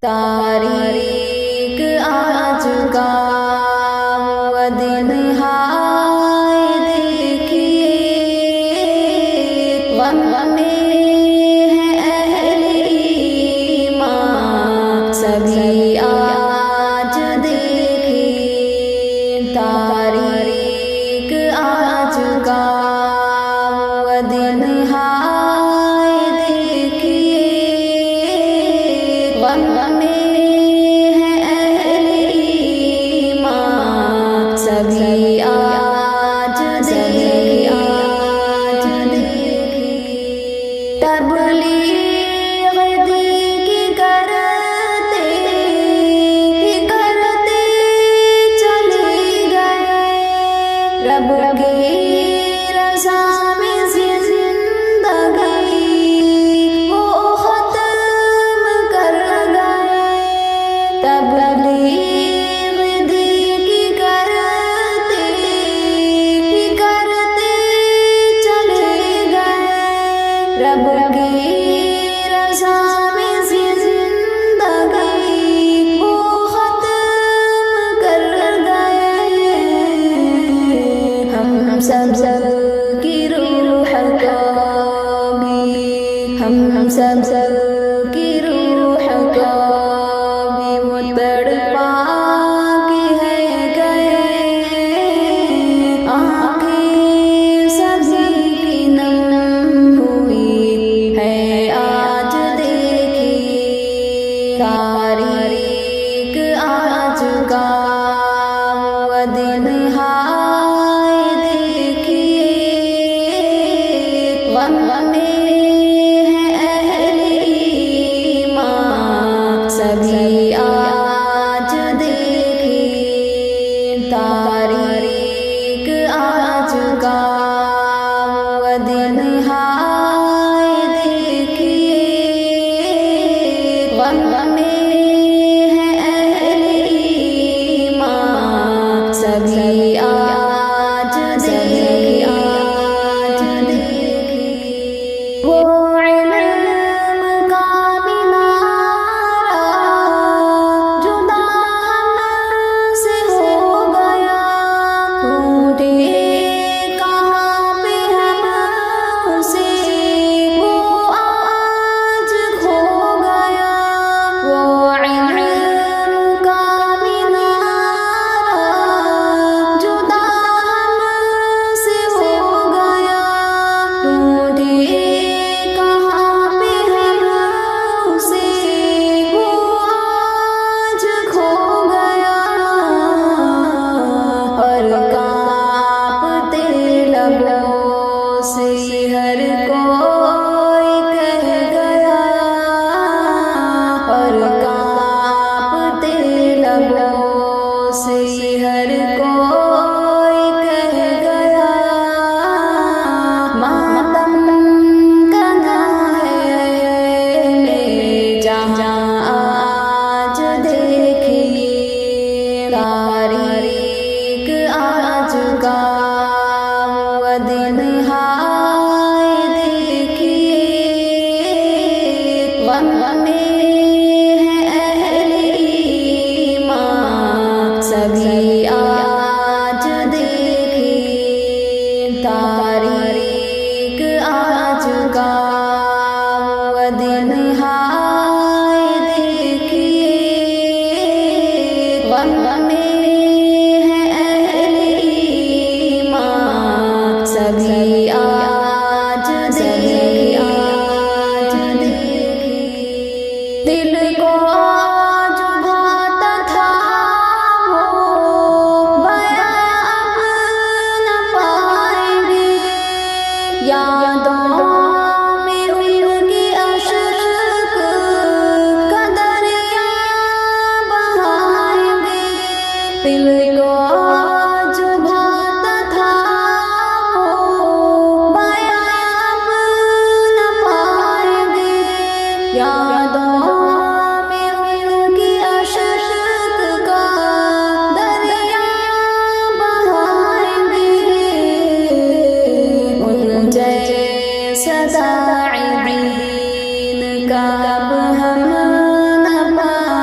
तारीख आज का वो दिन हाय देखिए, गम में है अहले ईमान सभी आज देखिए। तारीख आज का वो दिन हाय देखिए, गम में है अहले ईमान सभी आज देखिए। तबलीग दीन की करते चले गए, रब की रज़ा में ज़िंदगी वो ख़त्म कर गए। तबलीग दीन की करते चले गए, रब की रज़ा में ज़िंदगी वो ख़त्म कर गए। हम सब की रूह को भी, हम सब की रूह को भी वो तड़पा के है गए। आँखें सभी की नम हुई है आज देखी। तारीख आज का वो दिन हाय देखिए, गम में है अहले ईमान सभी आज देखिए। तारीख आज का वो दिन हाय देखिए, गम में है अहले ईमान सभी आज देखिए। वो इल्म का मीनारा जुदा हमसे हो गया, टूटे कहाँ पे हम उसे वो आज खो गया। वो इल्म का मीनारा जुदा हमसे हो गया, टूटे कहाँ पे हम उसे वो आज खो गया। और कांपते लबों से हर कोई कह गया, और कांपते लबों से हर कोई कह गया। मातम करना है जहाँ आज देखिए। तारीख आज का वो दिन हाय देखिए, गम में है अहले ईमान सभी आज देखिए। तारीख आज का वो दिन हाय देखिए, गम में है अहले ईमान सभी आज देखिए। दिल को जो भाता था वो बयां अब न पाएंगे, यादों में उनकी अशक का दरिया बहाएंगे। दिल को जो भाता था वो बयां अब न पाएंगे, यादों में उनकी अशक का दरिया बहाएंगे। उन जैसा दाईन का अब हम न पाएंगे।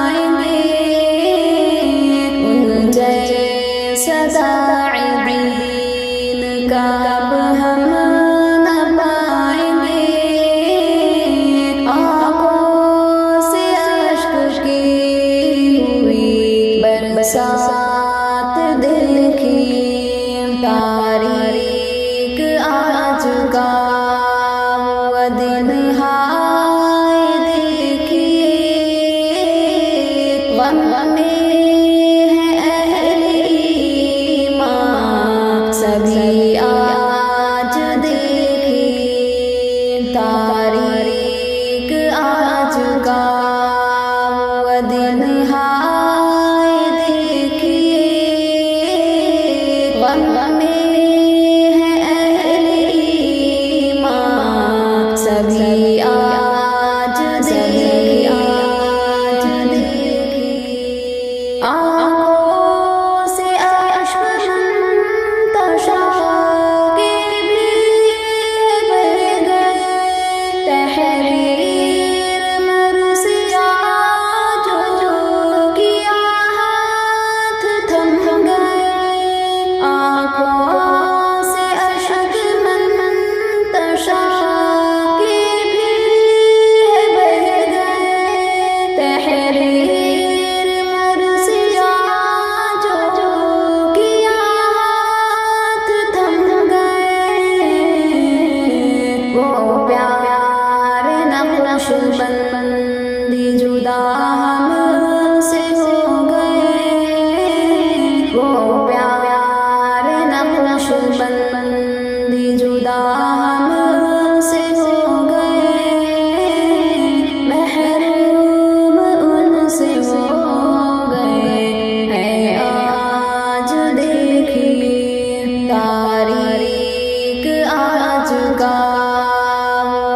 کا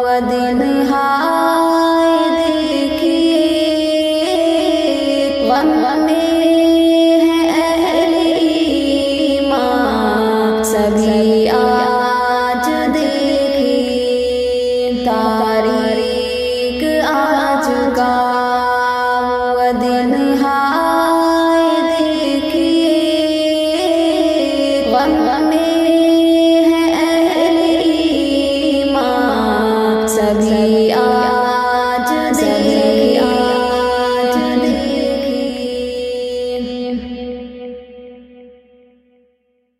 وہ دن ہائے دیکھیے غم میں ہے اہل ایمان سبھی